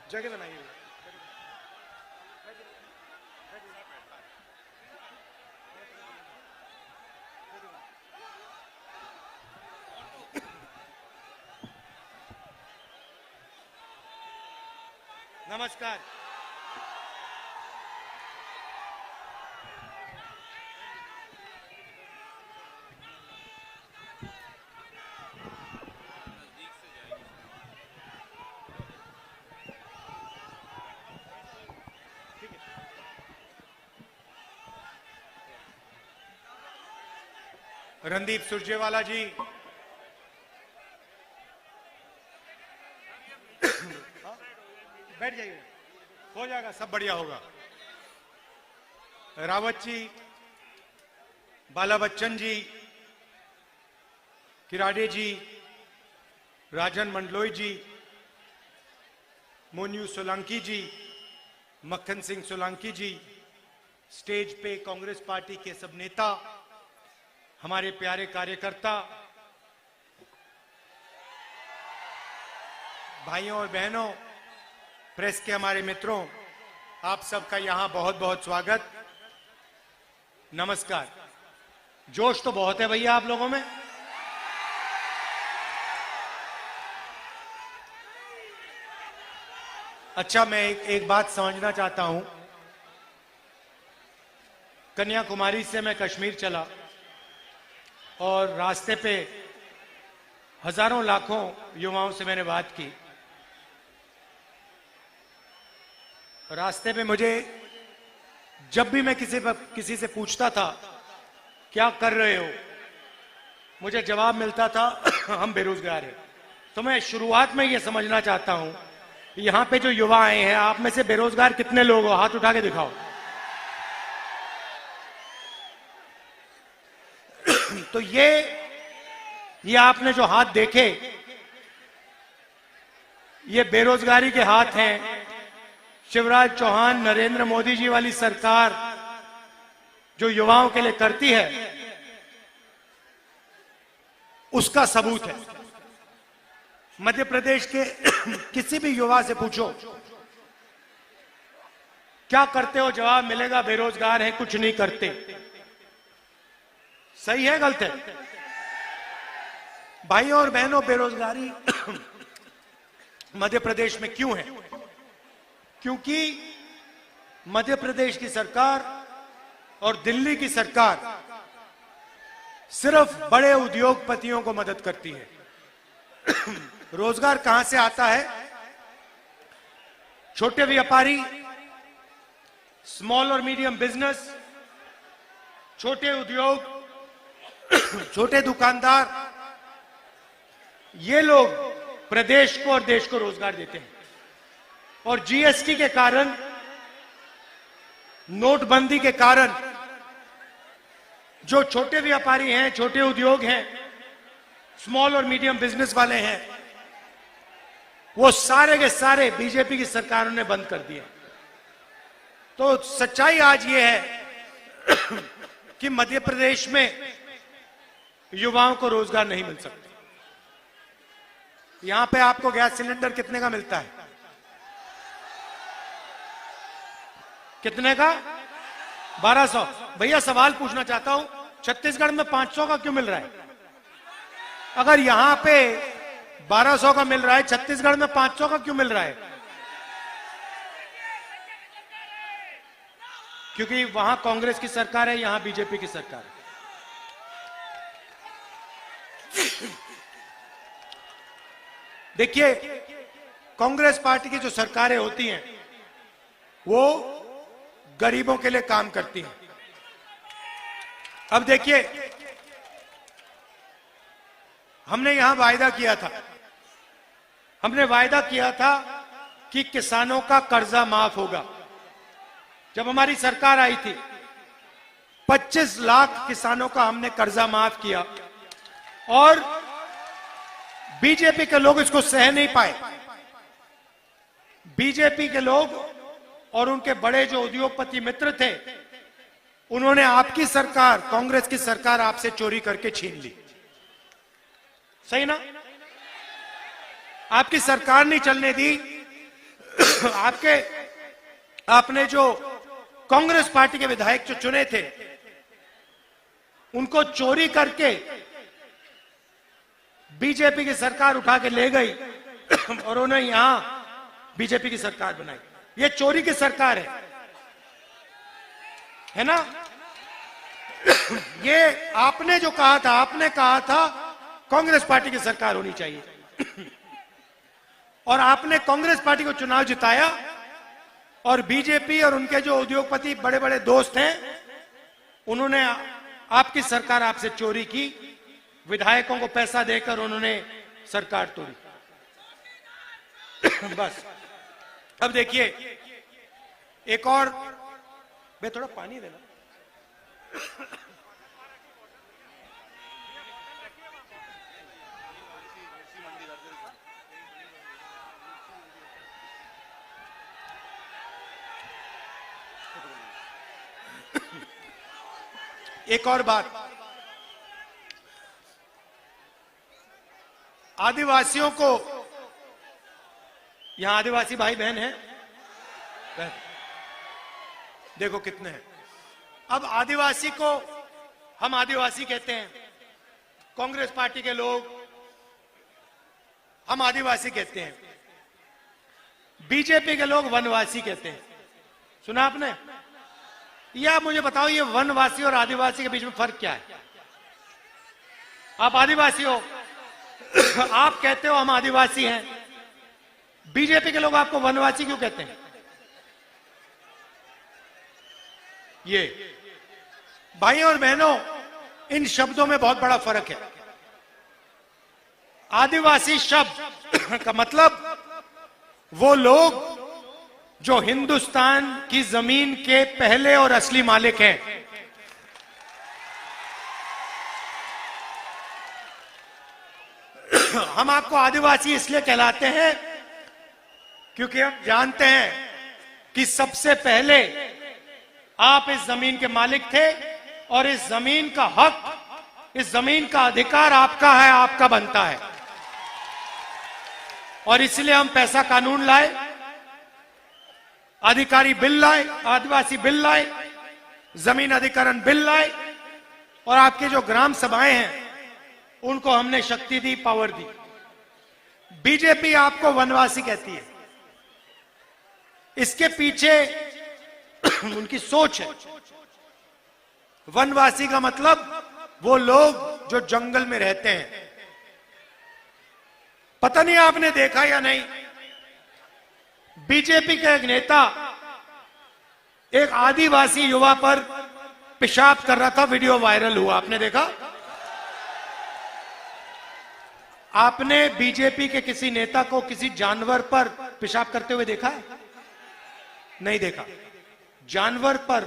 जगह बनाइए। नमस्कार। रणदीप सुरजेवाला जी, बैठ जाइए, हो जाएगा, सब बढ़िया होगा। रावत जी, बाला बच्चन जी, किराडे जी, राजन मंडलोई जी, मोन्यू सोलंकी जी, मक्खन सिंह सोलंकी जी, स्टेज पे कांग्रेस पार्टी के सब नेता, हमारे प्यारे कार्यकर्ता, भाइयों और बहनों, प्रेस के हमारे मित्रों, आप सबका यहां बहुत बहुत स्वागत, नमस्कार। जोश तो बहुत है भैया आप लोगों में। अच्छा, मैं एक बात समझना चाहता हूं। कन्याकुमारी से मैं कश्मीर चला और रास्ते पे हजारों लाखों युवाओं से मैंने बात की। रास्ते पे मुझे जब भी मैं किसी से पूछता था क्या कर रहे हो, मुझे जवाब मिलता था हम बेरोजगार हैं। तो मैं शुरुआत में ये समझना चाहता हूं, यहां पे जो युवा आए हैं, आप में से बेरोजगार कितने लोग हो? हाथ उठा के दिखाओ। तो ये आपने जो हाथ देखे, ये बेरोजगारी के हाथ हैं। शिवराज चौहान, नरेंद्र मोदी जी वाली सरकार जो युवाओं के लिए करती है, उसका सबूत है। मध्य प्रदेश के किसी भी युवा से पूछो क्या करते हो, जवाब मिलेगा बेरोजगार है, कुछ नहीं करते। सही है, गलत है? भाइयों और बहनों, बेरोजगारी मध्य प्रदेश में क्यों है? क्योंकि मध्य प्रदेश की सरकार और दिल्ली की सरकार सिर्फ बड़े उद्योगपतियों को मदद करती है। रोजगार कहां से आता है? छोटे व्यापारी, स्मॉल और मीडियम बिजनेस, छोटे उद्योग, छोटे दुकानदार, ये लोग प्रदेश को और देश को रोजगार देते हैं। और जीएसटी के कारण, नोटबंदी के कारण जो छोटे व्यापारी हैं, छोटे उद्योग हैं, स्मॉल और मीडियम बिजनेस वाले हैं, वो सारे के सारे बीजेपी की सरकारों ने बंद कर दिए। तो सच्चाई आज ये है कि मध्य प्रदेश में युवाओं को रोजगार नहीं मिल सकता। यहां पे आपको गैस सिलेंडर कितने का मिलता है? कितने का? 1200। भैया सवाल पूछना चाहता हूं, छत्तीसगढ़ में 500 का क्यों मिल रहा है? अगर यहां पे 1200 का मिल रहा है, छत्तीसगढ़ में 500 का क्यों मिल रहा है? क्योंकि वहां कांग्रेस की सरकार है, यहां बीजेपी की सरकार है। देखिए, कांग्रेस पार्टी की जो सरकारें होती हैं वो गरीबों के लिए काम करती हैं। अब देखिए, हमने यहां वायदा किया था, कि किसानों का कर्जा माफ होगा। जब हमारी सरकार आई थी, 25 लाख किसानों का हमने कर्जा माफ किया और बीजेपी के लोग इसको सह नहीं पाए। बीजेपी के लोग और उनके बड़े जो उद्योगपति मित्र थे, उन्होंने आपकी सरकार, कांग्रेस की सरकार, आपसे चोरी करके छीन ली। सही ना? आपकी सरकार नहीं चलने दी आपके आपने जो कांग्रेस पार्टी के विधायक जो चुने थे, उनको चोरी करके बीजेपी की सरकार उठा के ले गई और उन्हें यहां बीजेपी की सरकार बनाई। ये चोरी की सरकार है ना? ये आपने जो कहा था, आपने कहा था कांग्रेस पार्टी की सरकार होनी चाहिए और आपने कांग्रेस पार्टी को चुनाव जिताया और बीजेपी और उनके जो उद्योगपति बड़े बड़े दोस्त हैं, उन्होंने आपकी सरकार आपसे चोरी की, विधायकों को पैसा देकर उन्होंने सरकार तोड़ी। बस अब देखिए एक और, मैं थोड़ा पानी देना। एक और बात, आदिवासियों को, यहां आदिवासी भाई बहन हैं, देखो कितने हैं। अब आदिवासी को हम आदिवासी कहते हैं, कांग्रेस पार्टी के लोग हम आदिवासी कहते हैं, बीजेपी के लोग वनवासी कहते हैं। सुना आपने? या मुझे बताओ ये वनवासी और आदिवासी के बीच में फर्क क्या है? आप आदिवासी हो, आप कहते हो हम आदिवासी हैं, बीजेपी के लोग आपको वनवासी क्यों कहते हैं? ये भाइयों और बहनों, इन शब्दों में बहुत बड़ा फर्क है। आदिवासी शब्द का मतलब वो लोग जो हिंदुस्तान की जमीन के पहले और असली मालिक हैं। हम आपको आदिवासी इसलिए कहलाते हैं क्योंकि हम जानते हैं कि सबसे पहले आप इस जमीन के मालिक थे और इस जमीन का हक, इस जमीन का अधिकार आपका है, आपका बनता है। और इसलिए हम पैसा कानून लाए, अधिकारी बिल लाए, आदिवासी बिल लाए, जमीन अधिकरण बिल लाए और आपके जो ग्राम सभाएं हैं उनको हमने शक्ति दी, पावर दी। बीजेपी आपको वनवासी कहती है, इसके पीछे उनकी सोच है। वनवासी का मतलब वो लोग जो जंगल में रहते हैं। पता नहीं आपने देखा या नहीं, बीजेपी का एक नेता एक आदिवासी युवा पर पेशाब कर रहा था, वीडियो वायरल हुआ, आपने देखा? आपने बीजेपी के किसी नेता को किसी जानवर पर पेशाब करते हुए देखा है? नहीं देखा। जानवर पर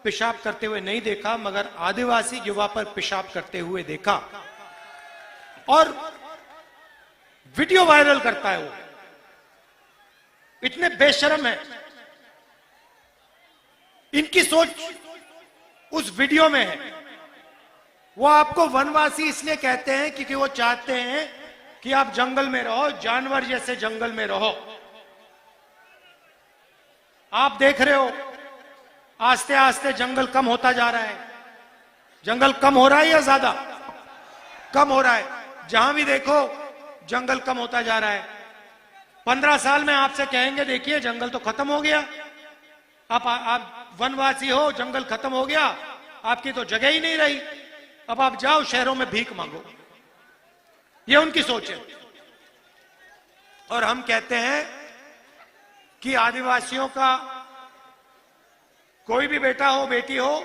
पेशाब करते हुए नहीं देखा, मगर आदिवासी युवा पर पेशाब करते हुए देखा और वीडियो वायरल करता है। वो इतने बेशर्म है, इनकी सोच उस वीडियो में है। वो आपको वनवासी इसलिए कहते हैं क्योंकि वो चाहते हैं कि आप जंगल में रहो, जानवर जैसे जंगल में रहो। आप देख रहे हो आस्ते आस्ते जंगल कम होता जा रहा है। जंगल कम हो रहा है या ज्यादा? कम हो रहा है। जहां भी देखो जंगल कम होता जा रहा है। 15 साल में आपसे कहेंगे देखिए जंगल तो खत्म हो गया, आप वनवासी हो, जंगल खत्म हो गया, आपकी तो जगह ही नहीं रही, अब आप जाओ शहरों में भीख मांगो। ये उनकी सोच है। और हम कहते हैं कि आदिवासियों का कोई भी बेटा हो, बेटी हो,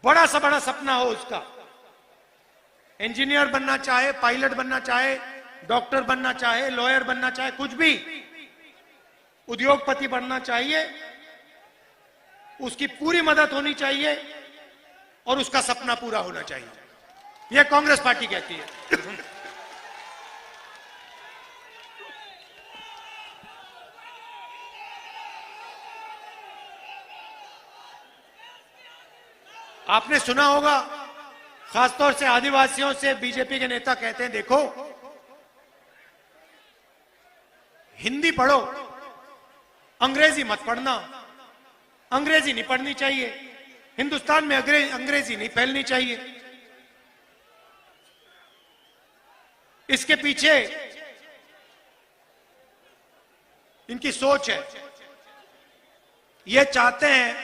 बड़ा सा बड़ा सपना हो उसका, इंजीनियर बनना चाहे, पायलट बनना चाहे, डॉक्टर बनना चाहे, लॉयर बनना चाहे, कुछ भी, उद्योगपति बनना चाहिए, उसकी पूरी मदद होनी चाहिए और उसका सपना पूरा होना चाहिए। यह कांग्रेस पार्टी कहती है। आपने सुना होगा, खासतौर से आदिवासियों से बीजेपी के नेता कहते हैं देखो हिंदी पढ़ो, अंग्रेजी मत पढ़ना। अंग्रेजी नहीं पढ़नी चाहिए, हिंदुस्तान में अंग्रेजी नहीं फैलनी चाहिए। इसके पीछे इनकी सोच है, ये चाहते हैं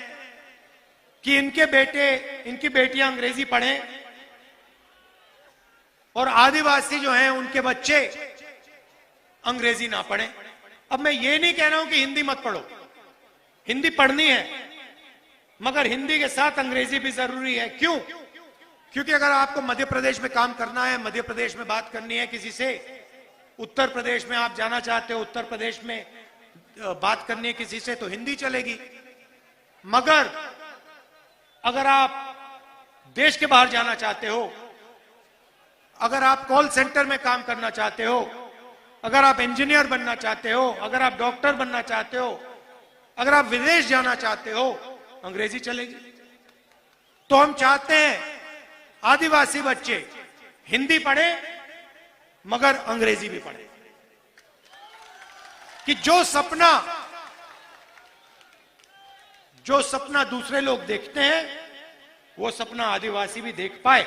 कि इनके बेटे, इनकी बेटियां अंग्रेजी पढ़ें और आदिवासी जो हैं उनके बच्चे अंग्रेजी ना पढ़ें। अब मैं ये नहीं कह रहा हूं कि हिंदी मत पढ़ो, हिंदी पढ़नी है, मगर हिंदी के साथ अंग्रेजी भी जरूरी है। क्यों? क्योंकि अगर आपको मध्य प्रदेश में काम करना है, मध्य प्रदेश में बात करनी है किसी से, उत्तर प्रदेश में आप जाना चाहते हो, उत्तर प्रदेश में बात करनी है किसी से, तो हिंदी चलेगी। मगर अगर आप देश के बाहर जाना चाहते हो, अगर आप कॉल सेंटर में काम करना चाहते हो, अगर आप इंजीनियर बनना चाहते हो, अगर आप डॉक्टर बनना चाहते हो, अगर आप विदेश जाना चाहते हो, अंग्रेजी चलेगी। तो हम चाहते हैं आदिवासी बच्चे हिंदी पढ़े मगर अंग्रेजी भी पढ़े, कि जो सपना दूसरे लोग देखते हैं वो सपना आदिवासी भी देख पाए।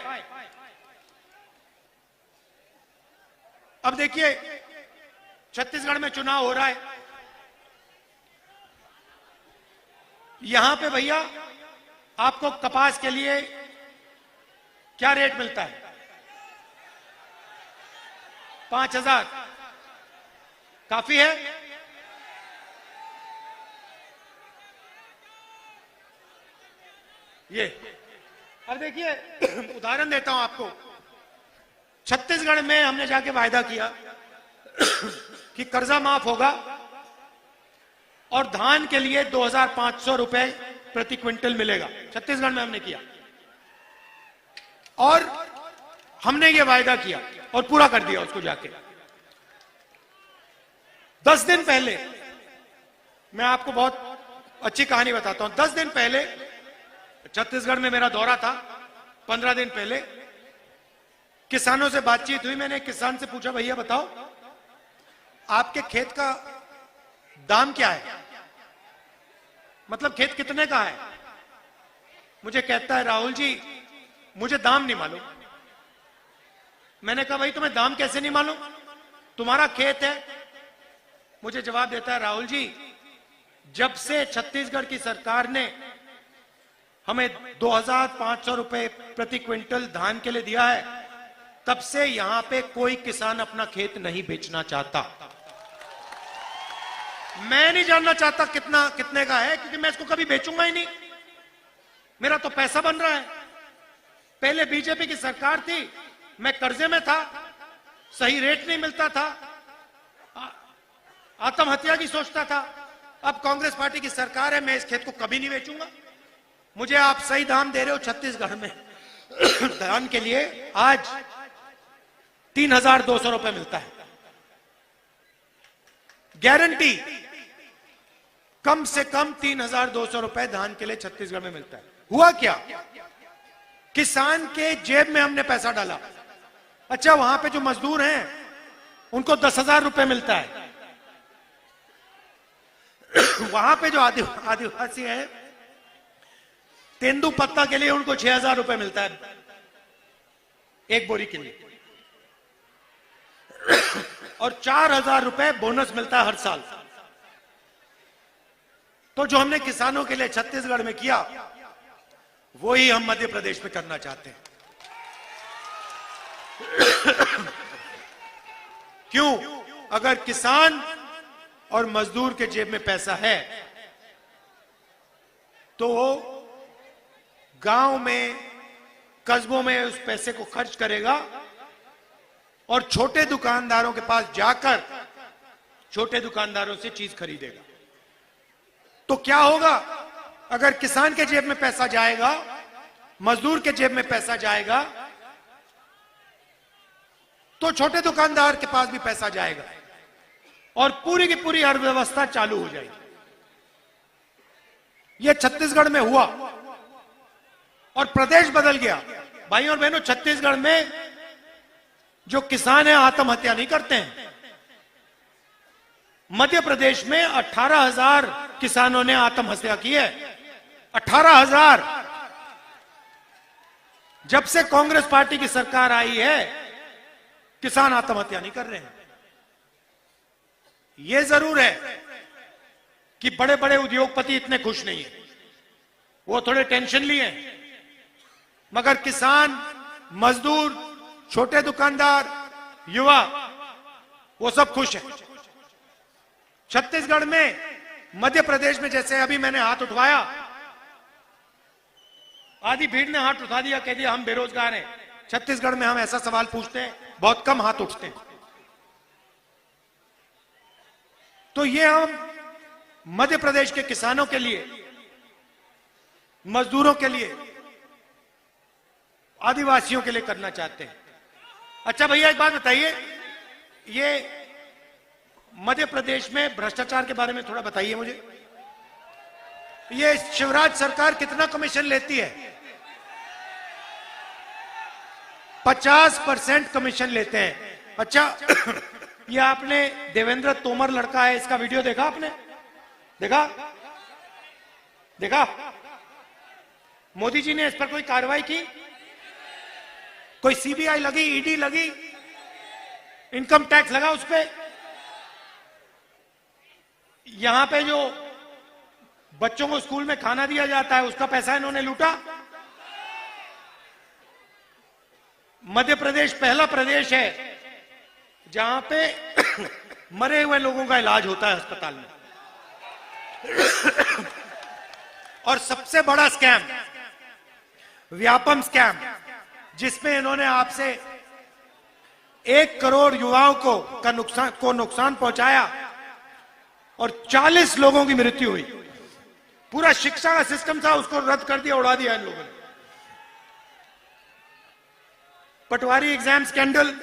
अब देखिए, छत्तीसगढ़ में चुनाव हो रहा है, यहां पे भैया आपको कपास के लिए क्या रेट मिलता है? 5,000 काफी है? ये अब देखिए, उदाहरण देता हूं आपको। छत्तीसगढ़ में हमने जाके वायदा किया कि कर्जा माफ होगा और धान के लिए 2,500 रुपए प्रति क्विंटल मिलेगा। छत्तीसगढ़ में हमने किया और हमने ये वायदा किया और पूरा कर दिया उसको जाके। 10 दिन पहले, मैं आपको बहुत अच्छी कहानी बताता हूं। 10 दिन पहले छत्तीसगढ़ में मेरा दौरा था। 15 दिन पहले किसानों से बातचीत हुई। मैंने एक किसान से पूछा, भैया बताओ आपके खेत का दाम क्या है, मतलब खेत कितने का है? मुझे कहता है, राहुल जी मुझे दाम नहीं मालूम। मैंने कहा, भाई तुम्हें दाम कैसे नहीं मालूम, तुम्हारा खेत है? मुझे जवाब देता है, राहुल जी जब से छत्तीसगढ़ की सरकार ने हमें 2,500 रुपए प्रति क्विंटल धान के लिए दिया है, तब से यहां पे कोई किसान अपना खेत नहीं बेचना चाहता। मैं नहीं जानना चाहता कितने का है, क्योंकि मैं इसको कभी बेचूंगा ही नहीं, मेरा तो पैसा बन रहा है। पहले बीजेपी की सरकार थी, मैं कर्जे में था, सही रेट नहीं मिलता था, आत्महत्या की सोचता था। अब कांग्रेस पार्टी की सरकार है, मैं इस खेत को कभी नहीं बेचूंगा। मुझे आप सही दाम दे रहे हो छत्तीसगढ़ में धान के लिए आज 3,200 रुपए मिलता है, गारंटी कम से कम 3,200 रुपए धान के लिए छत्तीसगढ़ में मिलता है। हुआ क्या? किसान के जेब में हमने पैसा डाला। अच्छा, वहां पे जो मजदूर हैं उनको 10,000 रुपए मिलता है। वहां पे जो आदिवासी हैं, तेंदू पत्ता के लिए उनको 6,000 रुपए मिलता है एक बोरी के लिए, और 4,000 रुपए बोनस मिलता है हर साल। तो जो हमने किसानों के लिए छत्तीसगढ़ में किया, वो ही हम मध्य प्रदेश में करना चाहते हैं। क्यों? अगर किसान और मजदूर के जेब में पैसा है तो वो गांव में, कस्बों में उस पैसे को खर्च करेगा और छोटे दुकानदारों के पास जाकर छोटे दुकानदारों से चीज खरीदेगा। तो क्या होगा? अगर किसान के जेब में पैसा जाएगा, मजदूर के जेब में पैसा जाएगा, तो छोटे दुकानदार के पास भी पैसा जाएगा और पूरी की पूरी अर्थव्यवस्था चालू हो जाएगी। यह छत्तीसगढ़ में हुआ और प्रदेश बदल गया। भाइयों और बहनों, छत्तीसगढ़ में जो किसान है आत्महत्या नहीं करते हैं, मध्य प्रदेश में 18,000 किसानों ने आत्महत्या की है। 18,000। जब से कांग्रेस पार्टी की सरकार आई है, किसान आत्महत्या नहीं कर रहे हैं। यह जरूर है कि बड़े बड़े उद्योगपति इतने खुश नहीं है, वो थोड़े टेंशन लिए हैं, मगर किसान, मजदूर, छोटे दुकानदार, युवा, वो सब खुश हैं। छत्तीसगढ़ में, मध्य प्रदेश में, जैसे अभी मैंने हाथ उठवाया, आधी भीड़ ने हाथ उठा दिया, कह दिया हम बेरोजगार हैं। छत्तीसगढ़ में हम ऐसा सवाल पूछते हैं, बहुत कम हाथ उठते हैं। तो ये हम मध्य प्रदेश के किसानों के लिए, मजदूरों के लिए, आदिवासियों के लिए करना चाहते हैं। अच्छा भैया एक बात बताइए, ये मध्य प्रदेश में भ्रष्टाचार के बारे में थोड़ा बताइए मुझे। ये शिवराज सरकार कितना कमीशन लेती है? 50% कमीशन लेते हैं। अच्छा ये आपने देवेंद्र तोमर लड़का है, इसका वीडियो देखा आपने? देखा? मोदी जी ने इस पर कोई कार्रवाई की? कोई सीबीआई लगी, ईडी लगी, इनकम टैक्स लगा उस पर? यहां पे जो बच्चों को स्कूल में खाना दिया जाता है, उसका पैसा इन्होंने लूटा? मध्य प्रदेश पहला प्रदेश है जहां पे मरे हुए लोगों का इलाज होता है अस्पताल में। और सबसे बड़ा स्कैम, व्यापम स्कैम, जिसमें इन्होंने आपसे 1 करोड़ युवाओं को नुकसान पहुंचाया और 40 लोगों की मृत्यु हुई। पूरा शिक्षा का सिस्टम था, उसको रद्द कर दिया, उड़ा दिया इन लोगों ने। पटवारी एग्जाम स्कैंडल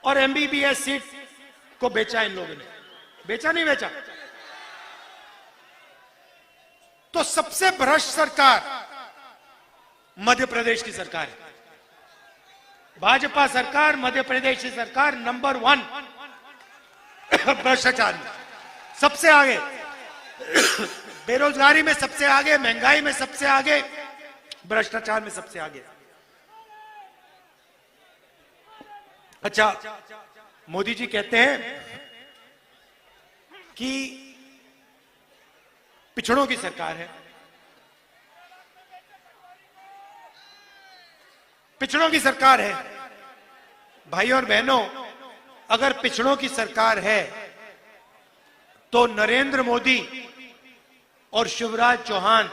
और एमबीबीएस सीट को बेचा इन लोगों ने। बेचा नहीं बेचा? तो सबसे भ्रष्ट सरकार मध्य प्रदेश की सरकार है। भाजपा सरकार, मध्य प्रदेश की सरकार नंबर 1 भ्रष्टाचार में, सबसे आगे, बेरोजगारी में सबसे आगे, महंगाई में सबसे आगे, भ्रष्टाचार में सबसे आगे। अच्छा, मोदी जी कहते हैं कि पिछड़ों की सरकार है। पिछड़ों की सरकार है। भाई और बहनों, अगर पिछड़ों की सरकार है तो नरेंद्र मोदी और शिवराज चौहान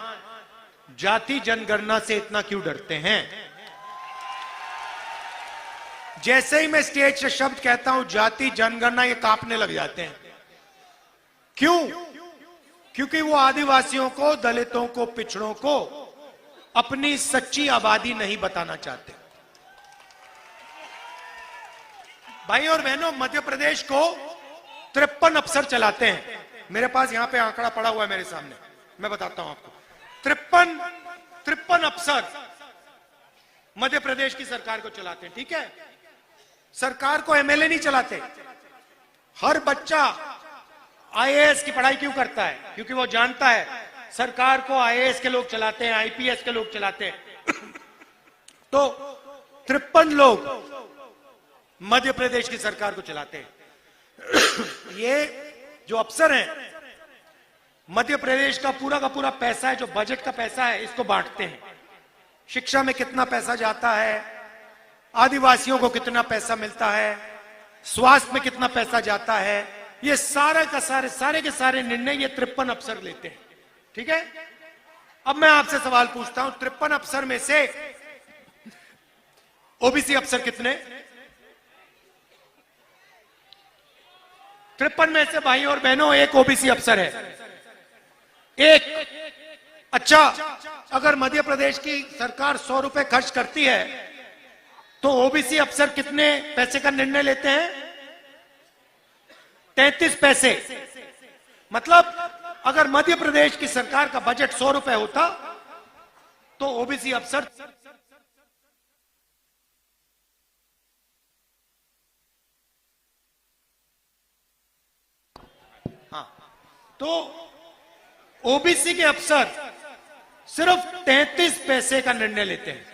जाति जनगणना से इतना क्यों डरते हैं? जैसे ही मैं स्टेज से शब्द कहता हूं जाति जनगणना, ये कांपने लग जाते हैं। क्यों? क्योंकि वो आदिवासियों को, दलितों को, पिछड़ों को अपनी सच्ची आबादी नहीं बताना चाहते। भाई और बहनों, मध्य प्रदेश को 53 अफसर चलाते हैं। मेरे पास यहां पे आंकड़ा पड़ा हुआ है मेरे सामने, मैं बताता हूं आपको। 53 अफसर मध्य प्रदेश की सरकार को चलाते हैं। ठीक है, सरकार को एमएलए नहीं चलाते। हर बच्चा आईएएस की पढ़ाई क्यों करता है? क्योंकि वो जानता है सरकार को आईएएस के लोग चलाते हैं, आईपीएस के लोग चलाते हैं। तो 53 लोग मध्य प्रदेश की सरकार को चलाते हैं। ये जो अफसर हैं, मध्य प्रदेश का पूरा पैसा है, जो बजट का पैसा है, इसको बांटते हैं। शिक्षा में कितना पैसा जाता है, आदिवासियों को कितना पैसा मिलता है, स्वास्थ्य में कितना पैसा जाता है, ये सारे के सारे निर्णय ये 53 अफसर लेते हैं। ठीक है, अब मैं आपसे सवाल पूछता हूं, 53 अफसर में से ओबीसी अफसर कितने? 53 में से भाई और बहनों एक ओबीसी अफसर है, एक। अच्छा, अगर मध्य प्रदेश की सरकार 100 रुपए खर्च करती है तो ओबीसी अफसर कितने पैसे का निर्णय लेते हैं? 33 पैसे। मतलब अगर मध्य प्रदेश की सरकार का बजट 100 रुपए होता तो ओबीसी अफसर तो ओबीसी के अफसर सिर्फ 33 पैसे का निर्णय लेते हैं।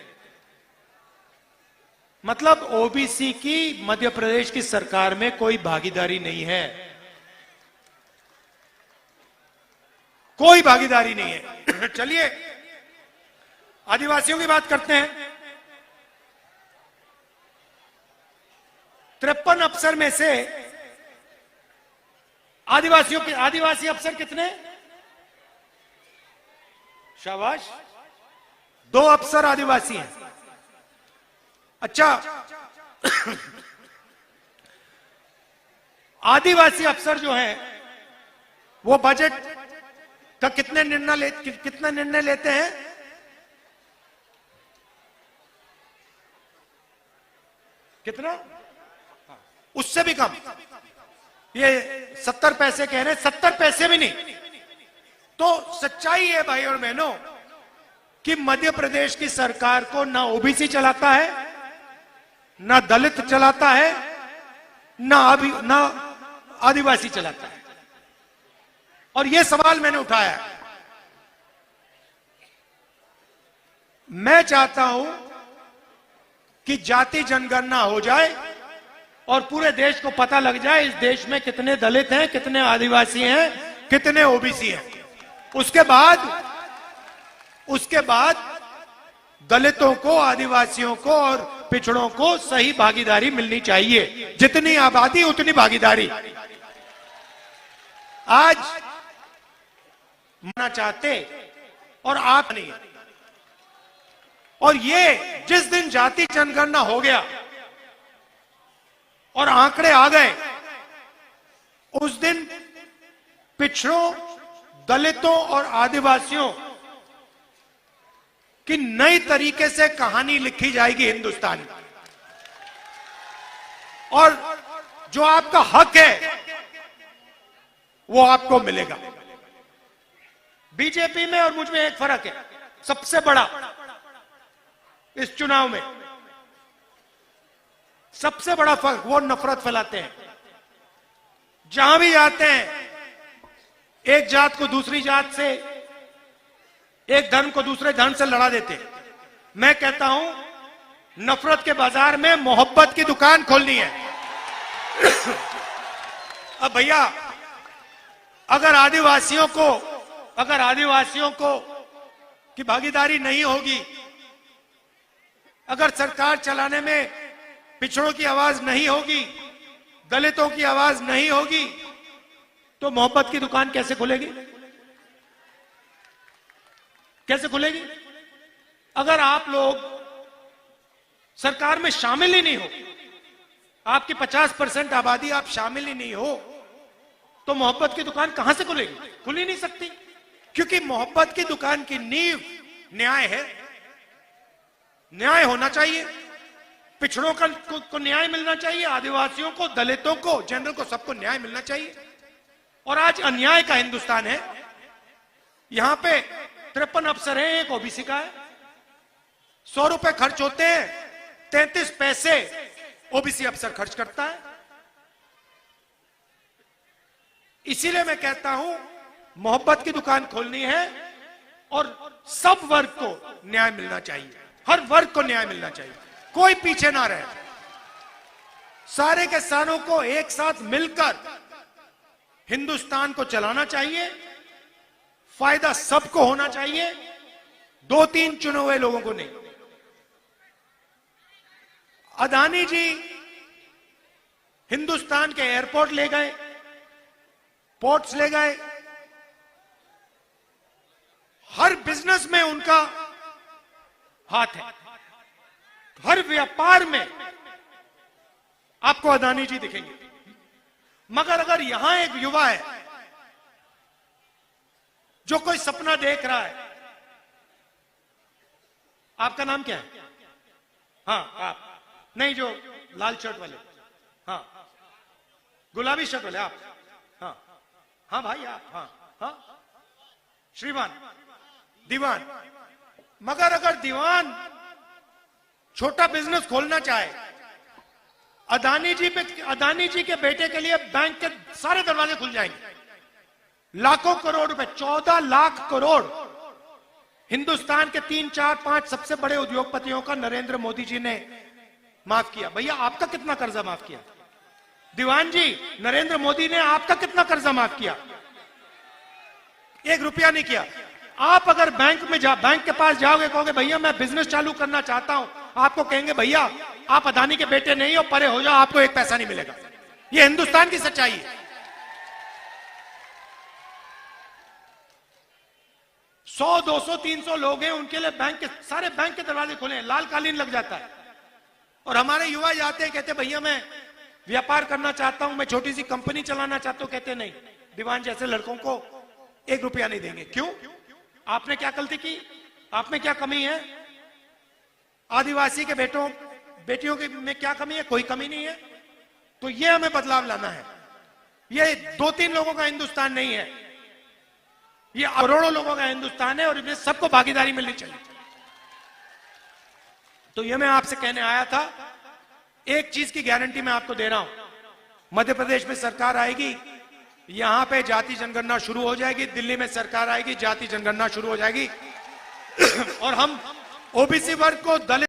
मतलब ओबीसी की मध्य प्रदेश की सरकार में कोई भागीदारी नहीं है, कोई भागीदारी नहीं है। चलिए आदिवासियों की बात करते हैं। 53 अफसर में से आदिवासी अफसर कितने? शाबाश, 2 अफसर आदिवासी हैं। अच्छा, आदिवासी अफसर जो हैं वो बजट का कितना निर्णय लेते हैं? कितना? उससे भी कम। ये 70 पैसे कह रहे हैं, 70 पैसे भी नहीं। तो सच्चाई है भाई और बहनों कि मध्य प्रदेश की सरकार को ना ओबीसी चलाता है, ना दलित चलाता है, ना आदिवासी चलाता है। और यह सवाल मैंने उठाया है। मैं चाहता हूं कि जाति जनगणना हो जाए और पूरे देश को पता लग जाए इस देश में कितने दलित हैं, कितने आदिवासी हैं, कितने ओबीसी हैं। उसके बाद दलितों को, आदिवासियों को और पिछड़ों को सही भागीदारी मिलनी चाहिए। जितनी आबादी उतनी भागीदारी। आज मानना चाहते और आप नहीं। और ये जिस दिन जाति जनगणना हो गया और आंकड़े आ गए, उस दिन पिछड़ों, दलितों और आदिवासियों की नई तरीके से कहानी लिखी जाएगी हिंदुस्तान में। और जो आपका हक है वो आपको मिलेगा। बीजेपी में और मुझ में एक फर्क है, सबसे बड़ा इस चुनाव में सबसे बड़ा फर्क, वो नफरत फैलाते हैं। जहां भी जाते हैं एक जात को दूसरी जात से, एक धर्म को दूसरे धर्म से लड़ा देते हैं। मैं कहता हूं नफरत के बाजार में मोहब्बत की दुकान खोलनी है। अब भैया, अगर आदिवासियों को की भागीदारी नहीं होगी, अगर सरकार चलाने में पिछड़ों की आवाज नहीं होगी, दलितों की आवाज नहीं होगी, तो मोहब्बत की दुकान कैसे खुलेगी? कैसे खुलेगी? अगर आप लोग सरकार में शामिल ही नहीं हो, आपकी 50% आबादी आप शामिल ही नहीं हो, तो मोहब्बत की दुकान कहां से खुलेगी? खुल ही नहीं सकती। क्योंकि मोहब्बत की दुकान की नींव न्याय है। न्याय होना चाहिए, पिछड़ों को न्याय मिलना चाहिए, आदिवासियों को, दलितों को, जनरल को, सबको न्याय मिलना चाहिए। और आज अन्याय का हिंदुस्तान है। यहां पे 53 अफसर हैं, एक ओबीसी का है। 100 रुपए खर्च होते हैं, 33 पैसे ओबीसी अफसर खर्च करता है। इसीलिए मैं कहता हूं मोहब्बत की दुकान खोलनी है और सब वर्ग को न्याय मिलना चाहिए। हर वर्ग को न्याय मिलना चाहिए, कोई पीछे ना रहे। सारे किसानों को एक साथ मिलकर हिंदुस्तान को चलाना चाहिए। फायदा सबको होना चाहिए, 2-3 चुने हुए लोगों को नहीं। अदानी जी हिंदुस्तान के एयरपोर्ट ले गए, पोर्ट्स ले गए, हर बिजनेस में उनका हाथ है। हर व्यापार में आपको अदानी जी दिखेंगे। मगर अगर यहां एक युवा है जो कोई सपना देख रहा है, आपका नाम क्या है? हाँ, आप नहीं, जो लाल शर्ट वाले, हाँ, गुलाबी शर्ट वाले आप, हाँ हाँ भाई आप, हाँ हाँ, श्रीमान, दीवान। मगर अगर दीवान छोटा बिजनेस खोलना चाहे, अदानी जी के बेटे के लिए बैंक के सारे दरवाजे खुल जाएंगे। लाखों करोड़ रुपए, 14 लाख करोड़ हिंदुस्तान के 3, 4, 5 सबसे बड़े उद्योगपतियों का नरेंद्र मोदी जी ने माफ किया। भैया आपका कितना कर्जा माफ किया? दीवान जी, नरेंद्र मोदी ने आपका कितना कर्जा माफ किया? 1 रुपया नहीं किया। आप अगर बैंक के पास जाओगे, कहोगे भैया मैं बिजनेस चालू करना चाहता हूं, आपको कहेंगे भैया आप अदानी के बेटे नहीं हो, परे हो जाओ, आपको 1 पैसा नहीं मिलेगा। यह हिंदुस्तान की सच्चाई है। 100, 200, 300 लोग हैं, उनके लिए सारे बैंक के दरवाजे खुले हैं, लाल कालीन लग जाता है। और हमारे युवा जाते हैं, कहते भैया मैं व्यापार करना चाहता हूं, मैं छोटी सी कंपनी चलाना चाहता हूं, कहते नहीं, दीवान जैसे लड़कों को 1 रुपया नहीं देंगे। क्यों? आपने क्या गलती की? आप में क्या कमी है? आदिवासी के बेटियों में क्या कमी है? कोई कमी नहीं है। तो ये हमें बदलाव लाना है। ये 2-3 लोगों का हिंदुस्तान नहीं है, ये करोड़ों लोगों का हिंदुस्तान है और इसमें सबको भागीदारी मिलनी चाहिए। तो ये मैं आपसे कहने आया था। एक चीज की गारंटी मैं आपको दे रहा हूं, मध्य प्रदेश में सरकार आएगी, यहां पे जाति जनगणना शुरू हो जाएगी, दिल्ली में सरकार आएगी, जाति जनगणना शुरू हो जाएगी और हम ओबीसी वर्ग को, दलित